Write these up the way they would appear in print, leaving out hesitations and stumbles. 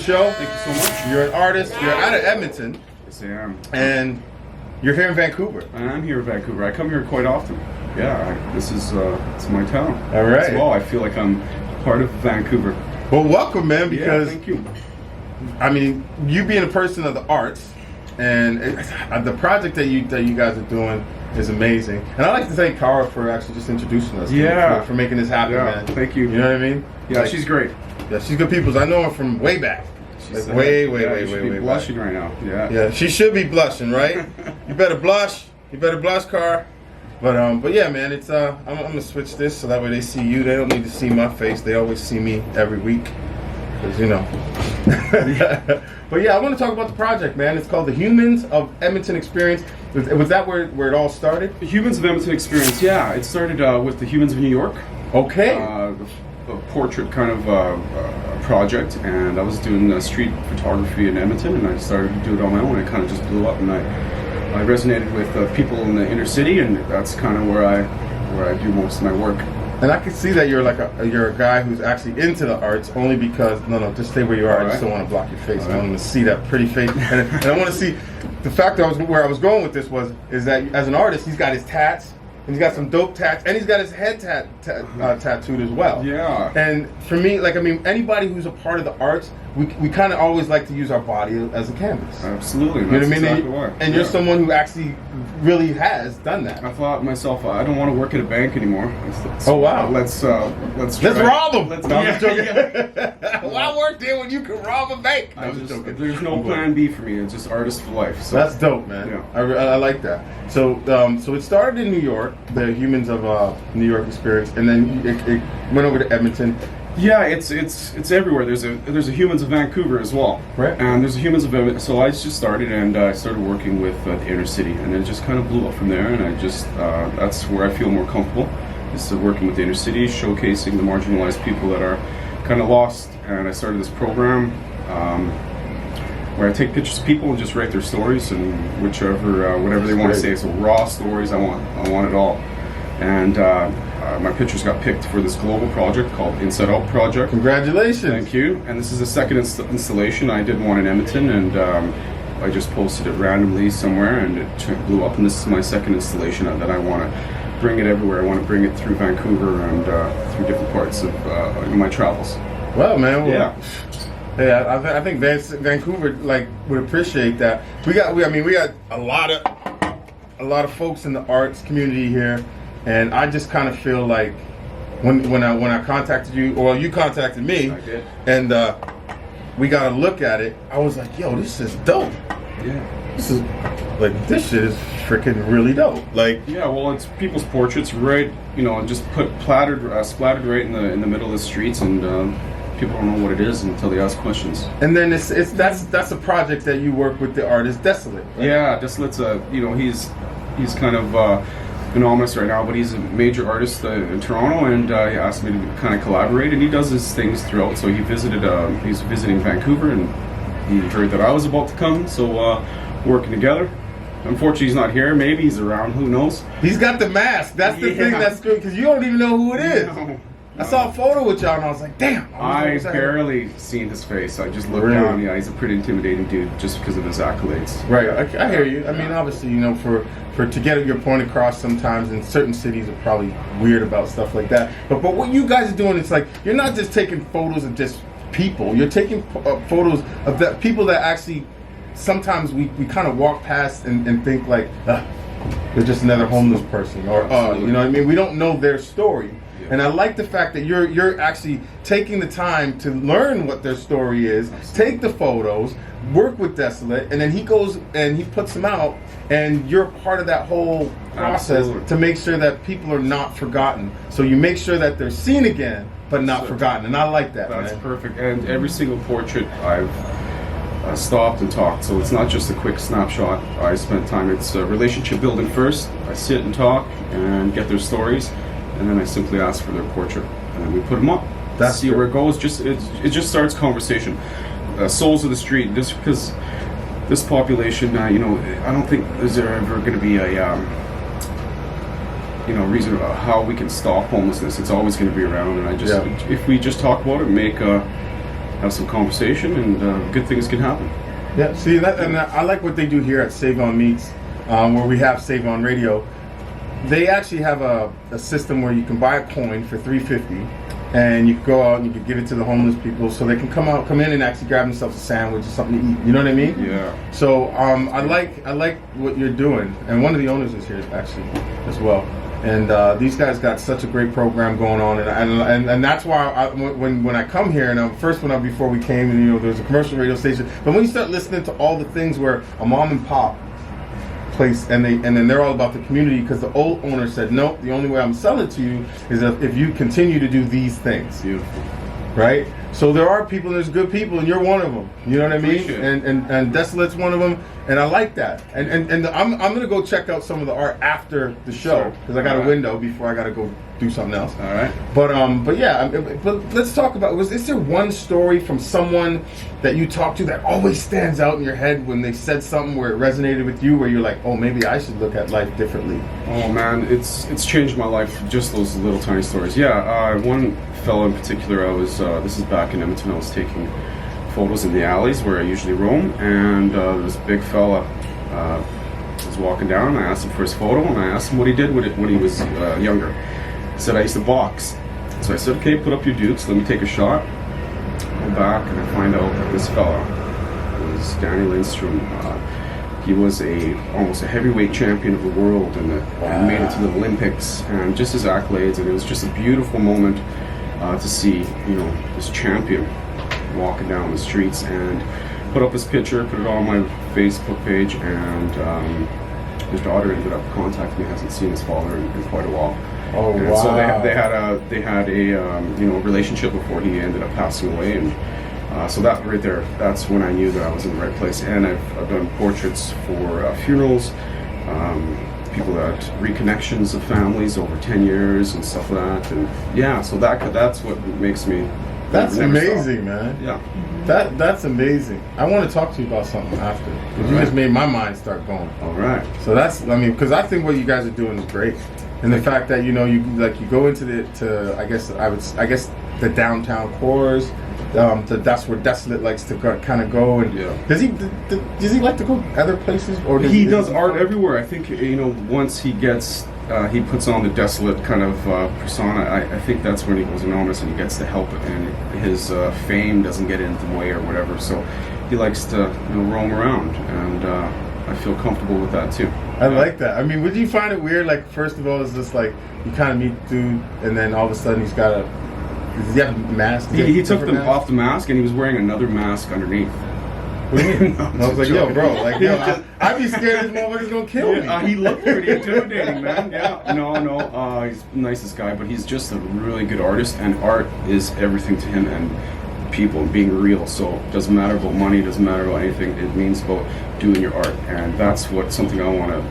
show. Thank you so much. You're an artist. You're out of Edmonton. Yes, I am. And you're here in Vancouver. I'm here in Vancouver. I come here quite often. Yeah, this is it's my town. All right. As well, I feel like I'm part of Vancouver. Well, welcome, man. Because thank you. I mean, you being a person of the arts, and the project that you guys are doing is amazing. And I'd like to thank Cara for actually just introducing us. Yeah. For making this happen, man. Thank you. You know what I mean? Yeah, like, she's great. Yeah, she's good people. I know her from way back. She's Like way blushing back. right now. Yeah. Yeah, she should be blushing, right? You better blush. You better blush, Car. But yeah, man, it's I'm gonna switch this so that way they see you. They don't need to see my face. They always see me every week, cause you know. But yeah, I want to talk about the project, man. It's called the Humans of Edmonton Experience. Was that where it all started? The Humans of Edmonton Experience. Yeah, it started with the Humans of New York. Okay. A portrait kind of project, and I was doing street photography in Edmonton, and I started to do it on my own. It kind of just blew up, and I resonated with people in the inner city, and that's kind of where I do most of my work. And I can see that you're a guy who's actually into the arts, only because just stay where you are. I just don't want to block your face. I want to see that pretty face, and I want to see the fact that where I was going with this is that as an artist, he's got his tats. And he's got some dope tats, and he's got his head tattooed as well. Yeah. And for me, anybody who's a part of the arts, we kind of always like to use our body as a canvas. Absolutely. You know what I mean? Exactly why. And you're someone who actually really has done that. I thought myself, I don't want to work at a bank anymore. Oh wow. Let's rob them. Let's, no, I'm just joking. yeah. Why work there when you can rob a bank? No, I'm just joking. There's no plan B for me. It's just artist for life. So. That's dope, man. Yeah. I like that. So it started in New York, the Humans of New York Experience, and then it went over to Edmonton. Yeah, it's everywhere. There's a Humans of Vancouver as well, right? And there's a Humans of Edmonton. So I just started, and I started working with the inner city, and it just kind of blew up from there. And I just that's where I feel more comfortable, is working with the inner city, showcasing the marginalized people that are kind of lost. And I started this program where I take pictures of people and just write their stories, and whatever they want to say. So raw stories, I want it all. And my pictures got picked for this global project called Inside Out Project. Congratulations! Thank you. And this is the second installation. I did one in Edmonton, and I just posted it randomly somewhere, and it blew up. And this is my second installation that I want to bring it everywhere. I want to bring it through Vancouver and through different parts of my travels. Well, man. Yeah. Yeah, I think Vancouver would appreciate that. We got a lot of folks in the arts community here, and I just kind of feel like when I contacted you, or you contacted me, I did. And we got to look at it. I was like, yo, this is dope. Yeah. This shit is freaking really dope. Yeah, well, it's people's portraits, right? Just splattered right in the middle of the streets, and people don't know what it is until they ask questions. And then that's a project that you work with the artist Desolate. Right? Yeah, Desolate's he's kind of anonymous right now, but he's a major artist in Toronto, and he asked me to kind of collaborate, and he does his things throughout. So he's visiting Vancouver, and he heard that I was about to come, so working together. Unfortunately, he's not here. Maybe he's around. Who knows? He's got the mask. That's the thing that's good, because you don't even know who it is. No. I saw a photo with y'all and I was like, damn. I barely seen his face. I just looked down. Yeah, he's a pretty intimidating dude just because of his accolades. Right, I hear you. I mean, obviously, for to get your point across sometimes in certain cities are probably weird about stuff like that. But what you guys are doing, it's like, you're not just taking photos of just people. You're taking photos of the people that actually sometimes we kind of walk past and think like, they're just another homeless person. Or, you know what I mean? We don't know their story. And I like the fact that you're actually taking the time to learn what their story is, take the photos, work with Desolate, and then he goes and he puts them out, and you're part of that whole process to make sure that people are not forgotten. So you make sure that they're seen again, but not forgotten. And I like that. That's perfect. And every single portrait I've stopped and talked. So it's not just a quick snapshot. I spent time. It's relationship building first. I sit and talk and get their stories. And then I simply ask for their portrait, and then we put them up. That's see where it goes. It just starts conversation. Souls of the street. Just because this population, I don't think there's ever going to be a reason about how we can stop homelessness. It's always going to be around, and if we just talk about it, make have some conversation, and good things can happen. Yeah, see, and I like what they do here at Save On Meats, where we have Save On Radio. They actually have a system where you can buy a coin for $3.50, and you can go out and you can give it to the homeless people so they can come in and actually grab themselves a sandwich or something to eat. You know what I mean? Yeah. So I like what you're doing, and one of the owners is here actually as well. And these guys got such a great program going on, and that's why when I come here, and first before we came, and there's a commercial radio station, but when you start listening to all the things where a mom and pop place, and then they're all about the community, because the old owner said, no, the only way I'm selling to you is if you continue to do these things. Beautiful. Right? So there are people, there's good people, and you're one of them. You know what I mean? And Desolate's one of them, and I like that. And I'm gonna go check out some of the art after the show, because I got a window before I gotta go do something else. All right. But yeah, but let's talk about, is there one story from someone that you talked to that always stands out in your head when they said something where it resonated with you, where you're like, oh, maybe I should look at life differently? Oh man, it's changed my life, just those little tiny stories. Yeah, one fellow in particular, this is back in Edmonton, I was taking photos in the alleys where I usually roam, and this big fella was walking down, and I asked him for his photo, and I asked him what he did with it when he was younger. He said, I used to box. So I said, okay, put up your dukes, let me take a shot. I go back and I find out that this fella was Danny Lindstrom. He was almost a heavyweight champion of the world, and made it to the Olympics, and just his accolades, and it was just a beautiful moment to see, this champion walking down the streets, and put up his picture, put it on my Facebook page, and his daughter ended up contacting me. Hasn't seen his father in quite a while. Oh, and wow! So they had a relationship before he ended up passing away, and so that right there, that's when I knew that I was in the right place. And I've done portraits for funerals, people that reconnections of families over 10 years and stuff like that, and yeah, so that's what makes me. That's amazing, man. Yeah. That's amazing. I want to talk to you about something after, because you just made my mind start going. All right. So because I think what you guys are doing is great, and the fact that you go into I guess the downtown cores. That's where Desolate likes to kind of go, and does he like to go other places, or he does art everywhere? I think once he puts on the Desolate kind of persona, I think that's when he goes enormous and he gets to help it, and his fame doesn't get in the way or whatever. So he likes to roam around, and I feel comfortable with that too. I like that. I mean, would you find it weird? Like, first of all, it's just like you kind of meet dude, and then all of a sudden he's got does he have a mask? He took off the mask, and he was wearing another mask underneath. What do you mean? I was like, yo, bro, I'd be scared this motherfucker's gonna kill me. He looked pretty intimidating, man. Yeah, no, he's the nicest guy, but he's just a really good artist, and art is everything to him, and people, and being real. So it doesn't matter about money, it doesn't matter about anything. It means about doing your art, and that's something I want to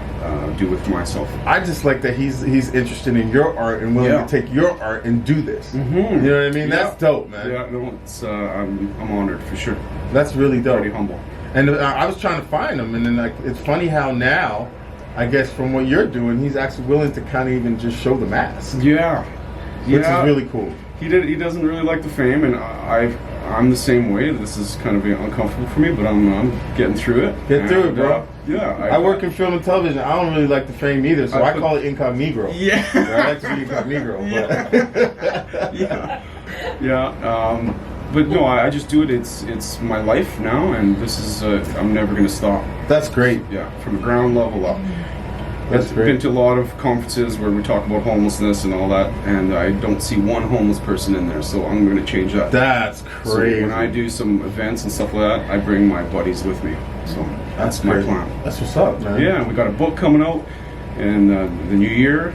do with myself. I just like that he's interested in your art and willing to take your art and do this. Mm-hmm. You know what I mean? Yeah. That's dope, man. Yeah, no, it's I'm honored for sure. That's really dope. Pretty humble. And I was trying to find him, and then it's funny how now, I guess from what you're doing, he's actually willing to kind of even just show the mask. Yeah, which is really cool. He doesn't really like the fame, and I'm the same way. This is kind of uncomfortable for me, but I'm getting through it. Get through it, bro. I work in film and television. I don't really like the fame either, so I call it incognito. Yeah, I like to be incognito. But yeah. But no, I just do it. It's my life now, and this is I'm never going to stop. That's great. Yeah, from the ground level up. That's I've great. been to a lot of conferences where we talk about homelessness and all that, and I don't see one homeless person in there, so I'm going to change that. That's crazy. So when I do some events and stuff like that, I bring my buddies with me. So that's my plan. That's what's up, man. Yeah, we got a book coming out in the new year.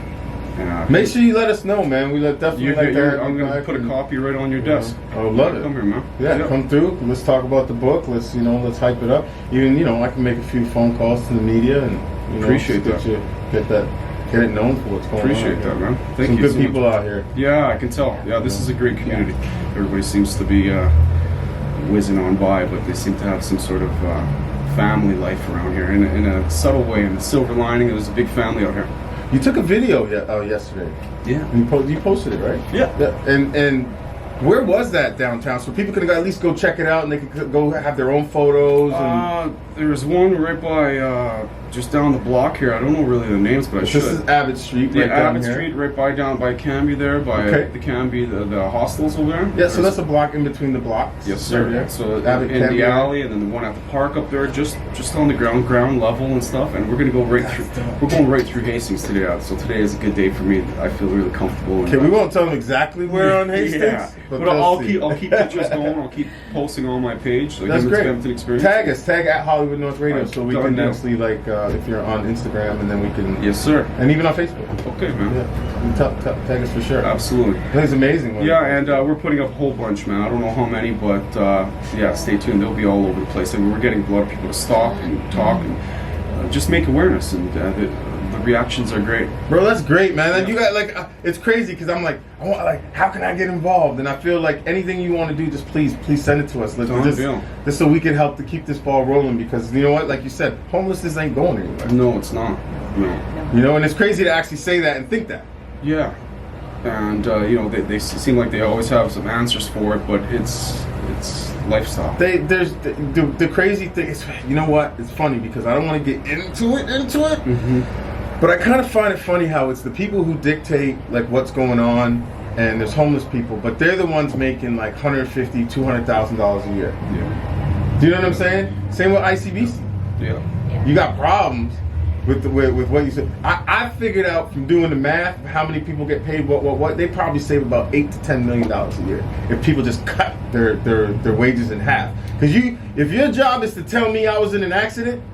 Make sure you let us know, man. We definitely like that. I'm going to put a copy right on your desk. I would love it. Come here, man. Yeah, come through. Let's talk about the book. Let's hype it up. Even I can make a few phone calls to the media and appreciate that. Get it known for what's going on. Appreciate that, man. Thank you. Some you good so people much. out here. Yeah, I can tell. Yeah, this is a great community. Everybody seems to be whizzing on by, but they seem to have some sort of family life around here in a subtle way. In the silver lining, there's a big family out here. You took a video yesterday. Yeah. And you posted it, right? Yeah. And Where was that downtown? So people could at least go check it out, and they could go have their own photos. And There's one right by just down the block here. I don't know really the names, but I should. This is Abbott Street, Yeah, right down Abbott here. Street, right by down by Canby there, by the Canby, the hostels over there. Yeah, so that's a block in between the blocks. Yes, sir. Yeah. So Abbott, in Canby. the alley, and then the one at the park up there, just on the ground level and stuff. And we're gonna go right through. We're going right through Hastings today. So today is a good day for me. I feel really comfortable. Okay, we won't tell them exactly where on Hastings. Yeah. But I'll they'll keep pictures going. I'll keep posting on my page. So That's great. Experience. Tag us, tag at Hollywood North Radio, so we Done can deal. actually if you're on Instagram, and then we can. Yes, sir. And even on Facebook. Okay, man. Yeah, tag us for sure. Absolutely. I think it's amazing. Yeah, and we're putting up a whole bunch, man. I don't know how many, but yeah, stay tuned. They'll be all over the place. And we're getting a lot of people to stop and talk and just make awareness. And the reactions are great. Bro, that's great, man. And you got it's crazy because I'm like, how can I get involved? And I feel like anything you want to do, just please send it to us. Just so we can help to keep this ball rolling, because you know what, like you said, homelessness ain't going anywhere. No, it's not. No. You know, and it's crazy to actually say that and think that. Yeah. And they seem like they always have some answers for it, but it's lifestyle. There's the crazy thing is, you know what? It's funny because I don't want to get into it. Mm-hmm. But I kind of find it funny how it's the people who dictate like what's going on, and there's homeless people, but they're the ones making like $150,000, $200,000 a year. Yeah. Do you know what I'm saying? Same with ICBC. Yeah. You got problems with what you said. I figured out from doing the math how many people get paid what they probably save about $8 to $10 million a year if people just cut their wages in half. Because if your job is to tell me I was in an accident,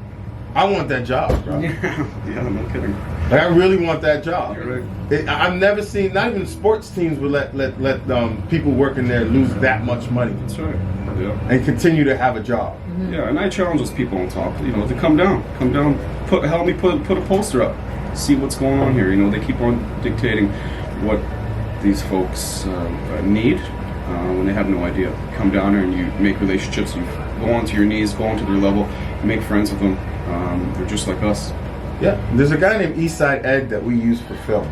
I want that job, bro. Yeah, no kidding. Like, I really want that job. You're right. I've never seen, not even sports teams would let people working there lose that much money. That's right. Yeah. And continue to have a job. Yeah, and I challenge those people on top, to come down, help me put a poster up, see what's going on here. They keep on dictating what these folks need when they have no idea. Come down here and you make relationships. You go onto your knees, go onto their level, make friends with them. They're just like us. Yeah, there's a guy named Eastside Ed that we use for film,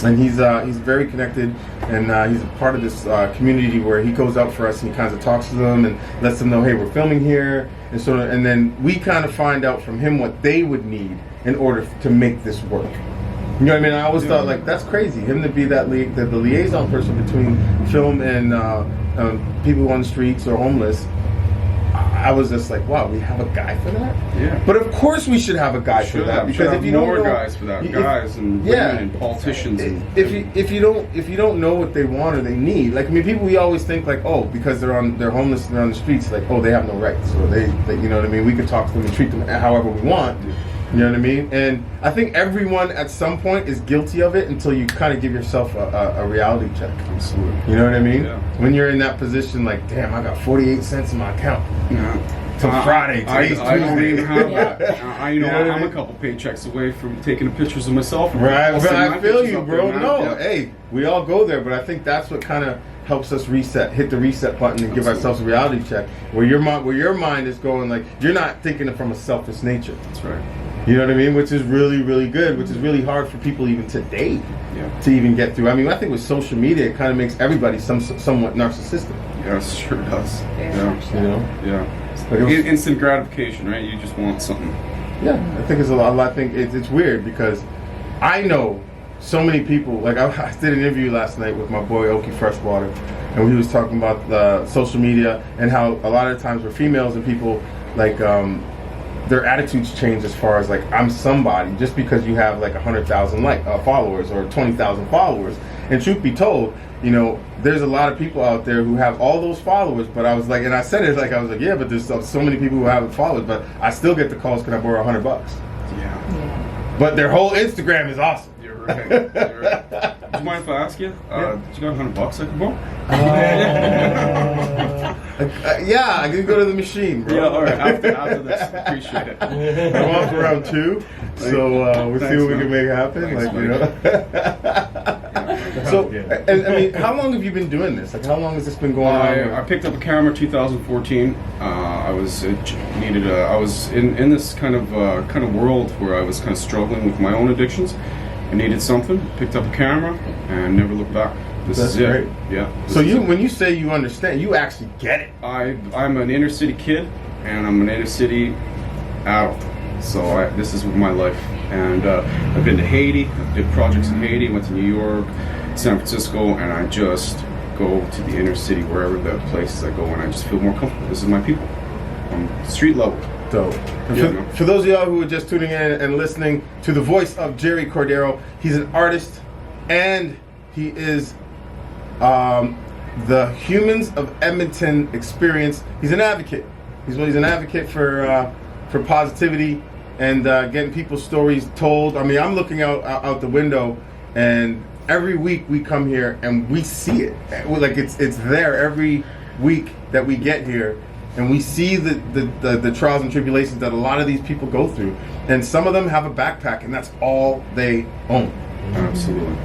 and he's very connected, and he's a part of this community where he goes out for us and he kind of talks to them and lets them know, hey, we're filming here, and then we kind of find out from him what they would need in order to make this work. You know what I mean? I always thought like that's crazy, him to be that the liaison person between film and people on the streets or homeless. I was just like, wow, we have a guy for that? Yeah. But of course we should have a guy for that, because if you don't know, guys for that, guys and women and politicians. If you don't know what they want or they need, like people we always think like, oh, because they're homeless and they're on the streets, like, oh, they have no rights, or they you know what I mean? We could talk to them and treat them however we want. You know what I mean? And I think everyone at some point is guilty of it until you kind of give yourself a reality check. Absolutely. You know what I mean? Yeah. When you're in that position, like, damn, I got 48 cents in my account. Yeah. Till Friday. Today's I don't Tuesday. even have that. I'm I mean? a couple paychecks away from taking pictures of myself. Right, I'll but send I my feel pictures you, up bro. there, man. No, Yeah. hey, we all go there, but I think that's what kind of helps us hit the reset button and give ourselves a reality check, where your mind is going like, you're not thinking from a selfish nature. That's right. You know what I mean? Which is really, really good, which is really hard for people even today to even get through. I mean, I think with social media, it kind of makes everybody somewhat narcissistic. Yes, sure does. Yeah. You know? Yeah. Like Instant gratification, right? You just want something. Yeah, I think it's a lot. I think it's weird because I know so many people. Like I did an interview last night with my boy Oki Freshwater, and he was talking about social media and how a lot of times for females and people like their attitudes change as far as like, I'm somebody just because you have like 100,000 followers or 20,000 followers. And truth be told, there's a lot of people out there who have all those followers, but I was like, and I said it like, I was like, yeah, but there's so many people who have followers, but I still get the calls, can I borrow $100? Yeah. But their whole Instagram is awesome. You're right. You're right. Do you mind if I ask you? Do you got $100 I can borrow? Yeah, I can go to the machine, bro. Yeah, all right. After this, appreciate it. I'm off around 2, so we'll see what we can make happen. So, and I mean, how long have you been doing this? Like, how long has this been going on? I picked up a camera 2014. I was in this kind of world where I was kind of struggling with my own addictions. I needed something. Picked up a camera and never looked back. This That's is it. great. Yeah. So when you say you understand, you actually get it. I'm an inner city kid, and I'm an inner city adult. So this is my life. And I've been to Haiti. I did projects in Haiti. Went to New York, San Francisco, and I just go to the inner city wherever the places I go, and I just feel more comfortable. This is my people. On street level. Dope. For those of y'all who are just tuning in and listening to the voice of Jerry Cordeiro, he's an artist, and he is the Humans of Edmonton experience. He's an advocate. He's an advocate for positivity and getting people's stories told. I mean, I'm looking out the window, and every week we come here and we see it. Like it's there every week that we get here, and we see the trials and tribulations that a lot of these people go through. And some of them have a backpack, and that's all they own. Absolutely.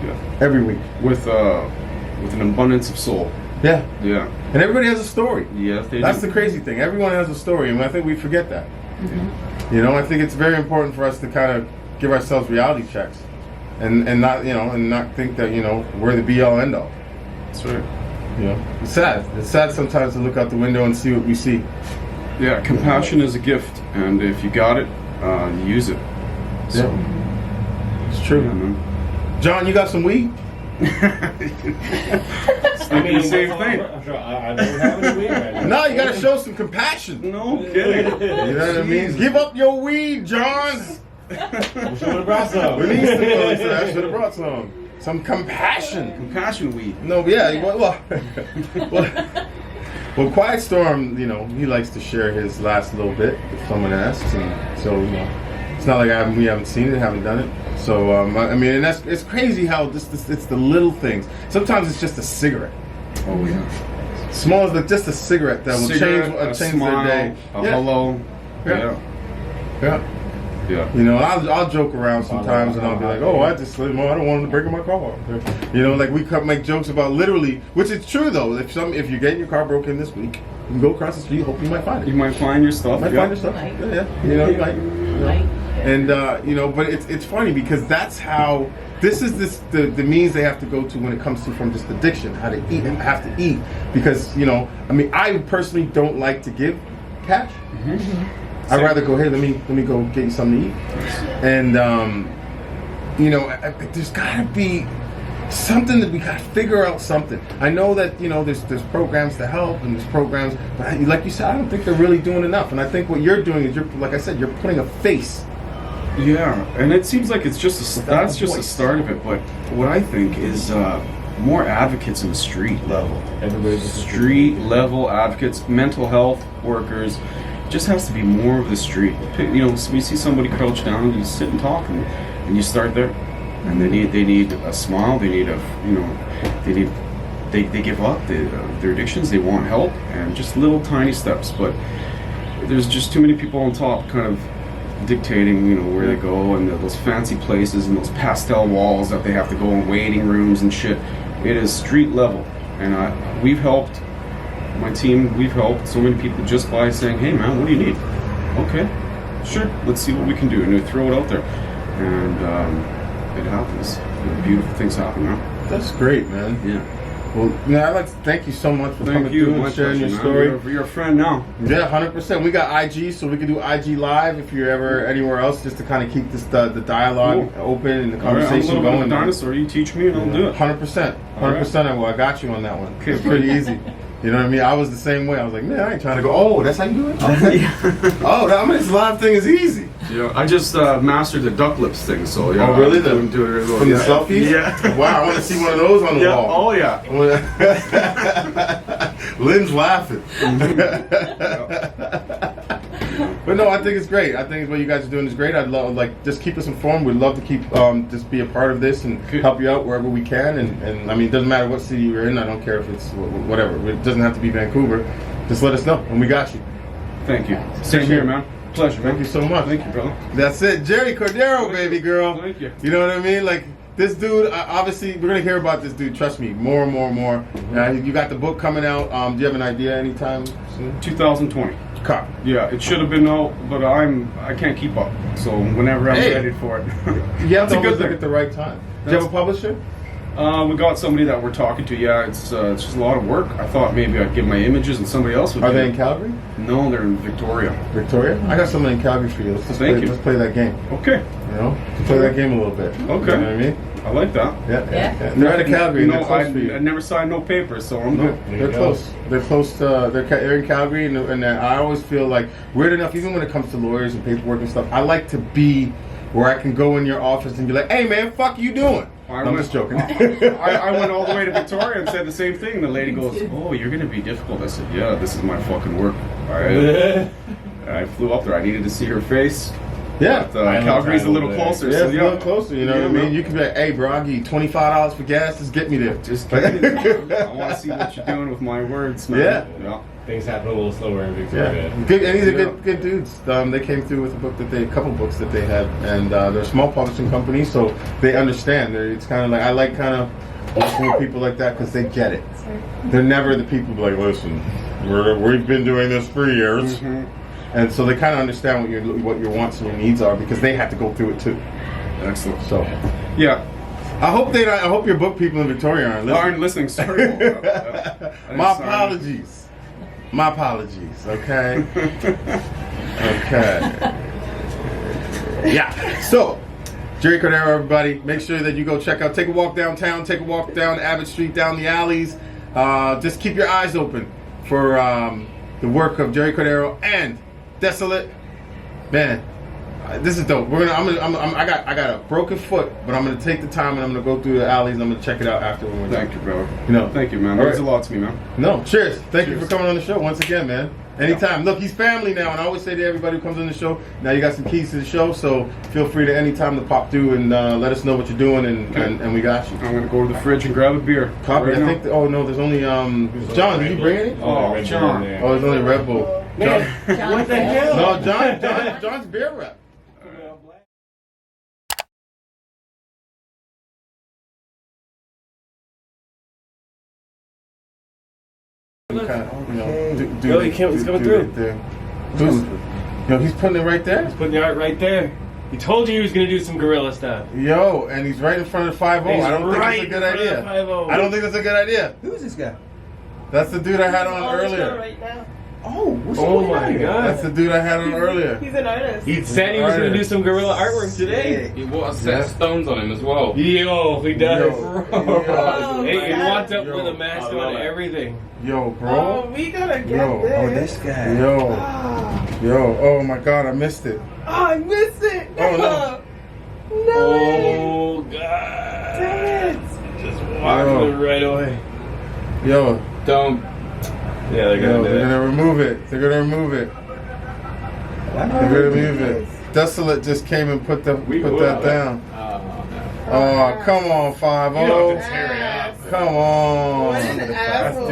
Yeah. Every week. With an abundance of soul. Yeah. Yeah. And everybody has a story. Yeah, That's the crazy thing. Everyone has a story, and I think we forget that. Mm-hmm. You know, I think it's very important for us to kind of give ourselves reality checks, and not and not think that we're the be all end all. That's right. You know, it's sad. It's sad sometimes to look out the window and see what we see. Yeah, compassion is a gift, and if you got it, use it. So, Yeah. It's true. yeah, man. John, you got some weed? I mean, the same I don't have any weed right now. No, you got to show some compassion. No kidding. You know what I mean? Give up your weed, John. We should have brought some. We need some. I should have brought some. Some compassion. Compassion weed. No, yeah. Well, Quiet Storm, he likes to share his last little bit if someone asks, and so it's not like we haven't seen it, haven't done it. So I mean, and it's crazy how it's the little things. Sometimes it's just a cigarette. Oh yeah. Small as just a cigarette that will change a their smile, day. A hello. Yeah. Yeah. Yeah. I'll joke around sometimes, and I'll be like, "Oh, I just I don't want him to break my car." Like we make jokes about literally, which is true though. If you're getting your car broken this week, you can go across the street. Hope you might find it. You might find your stuff. You might find your stuff. Might. Yeah. You might. And but it's funny because that's how this is the means they have to go to when it comes to from just addiction, how to eat and have to eat, because I mean, I personally don't like to give cash. Mm-hmm. I'd rather go, hey, let me go get you something to eat. And there's gotta be something that we gotta figure out something. I know that there's programs to help and there's programs, but like you said, I don't think they're really doing enough. And I think what you're doing is like I said, you're putting a face. Yeah, and it seems like it's just that's just the start of it. But what I think is more advocates in the street level. Everybody's Street level advocates, mental health workers. Just has to be more of the street. We see somebody crouch down, and you sit and talk, and you start there. And they need a smile. They need they give up their addictions. They want help, and just little tiny steps. But there's just too many people on top, kind of dictating, where they go, and those fancy places and those pastel walls that they have to go in waiting rooms and shit. It is street level, and we've helped. My team, we've helped so many people just by saying, "Hey, man, what do you need?" Okay, sure. Let's see what we can do, and we throw it out there, and it happens. Beautiful things happen, man. That's great, man. Yeah. Well, I'd like to thank you so much for coming through and sharing your story. You're a friend now. Yeah, 100%. We got IG, so we can do IG live if you're ever anywhere else, just to kind of keep the dialogue open and the conversation I'm a little bit of going. a dinosaur. You teach me, and I'll do it. 100%. 100%. I will. I got you on that one. Okay, It's pretty easy. You know what I mean? I was the same way. I was like, man, I ain't trying to go. Oh, that's how you do it? Okay. This live thing is easy. Yeah, I just mastered the duck lips thing, so yeah. Oh, really? I'm doing it really well. From the selfies? Yeah. Wow, I want to see one of those on the Yeah. wall. Oh yeah. Lynn's laughing. But no, I think it's great. I think what you guys are doing is great. I'd love, just keep us informed. We'd love to keep, just be a part of this and help you out wherever we can. And I mean, it doesn't matter what city you're in. I don't care if it's whatever. It doesn't have to be Vancouver. Just let us know, and we got you. Thank you. Same here, man. Pleasure, man. Thank you so much. Thank you, brother. That's it. Jerry Cordeiro, baby girl. Thank you. You know what I mean? Like, this dude, obviously, we're going to hear about this dude. Trust me, more and more and more. You got the book coming out. Do you have an idea anytime soon? 2020. Copy. Yeah, it should have been out, but I can't keep up. So whenever I'm ready for it. You have to It's a good always look thing. at the right time. Do you have a publisher? We got somebody that we're talking to. Yeah, it's just a lot of work. I thought maybe I'd give my images and somebody else would. Are do they it. in Calgary? No, they're in Victoria. Victoria? I got someone in Calgary for you. Let's just Thank you. Let's play that game. Okay. You know, let's play that game a little bit. Okay. You know what I mean? I like that. Yeah. Yeah. They're out of Calgary. No, They're close for you. I never signed no papers, so I'm No, good. There they're you go. close. They're close. They're in Calgary, and I always feel like weird enough. Even when it comes to lawyers and paperwork and stuff, I like to be where I can go in your office and be like, "Hey, man, fuck you doing?" I'm just joking. I went all the way to Victoria and said the same thing. The lady goes, "Oh, you're gonna be difficult." I said, "Yeah, this is my fucking work." I flew up there. I needed to see her face. Yeah. But, Calgary's a little closer. Yeah, so it's a little closer. You know what I mean? man. You can be like, "Hey, bro, I'll give you $25 for gas. Just get me there." Just get me there. I want to see what you're doing with my words, man. Yeah. Things happen a little slower in Yeah, Victoria. good, and these are good dudes. They came through with a couple books that they had, and they're a small publishing company, so they understand. It's kind of like I like kind of working with people like that because they get it. They're never the people who are like, listen, we've been doing this for years, and so they kind of understand what your wants and your needs are because they have to go through it too. Excellent. So, Yeah. I hope your book people in Victoria aren't listening. Sorry. My apologies. My apologies, okay? Okay. Yeah. So, Jerry Cordeiro, everybody, make sure that you go take a walk downtown, take a walk down Abbott Street, down the alleys. Just keep your eyes open for the work of Jerry Cordeiro and Desolate. Man, this is dope. I got a broken foot, but I'm gonna take the time and I'm gonna go through the alleys and I'm gonna check it out after when we're done. Thank you, bro. You know, Thank you, man. All Means a right. lot to me, man. No, cheers. Thank you Cheers. for coming on the show once again, man. Anytime. Look, he's family now, and I always say to everybody who comes on the show, now you got some keys to the show, so feel free to anytime to pop through and let us know what you're doing, and we got you. I'm gonna go to the fridge and grab a beer. Copy. Right I now. think. Oh no, there's only John. Did you bring any? Oh, Red Bull John. in there. Oh, there's only Red Bull. Man, what the hell? No, John's beer rep. Yo, he's coming through. He's putting it right there. He's putting the art right there. He told you he was going to do some guerrilla stuff. Yo, and he's right in front of 5-0. He's I don't think right it's a good in front idea. of 5-0. I don't think that's a good idea. Who is this guy? That's the dude I had on earlier. Right now. Oh, what's Oh going my on here? God. That's the dude I had on earlier. He's an artist. He said he was going to do some guerrilla artwork today. He wore a set of stones on him as well. Yo, he does. Yo, Hey, he walked up Yo, with a mask I love on it. and everything. Yo, Oh, bro. we gotta get Yo, this. Oh, this guy. Yo, oh my God, I missed it. Oh, I missed it. Oh, no. No way. Oh, God. Damn it. Just walked Yo. it right away. Yo, Don't. Yeah, they're yo, going to do they're it. gonna remove it. They're gonna remove it. They're gonna remove it. Desolate just came and put that down. Oh, come on, 5-0. You don't have to tear it up. Come on. What an asshole.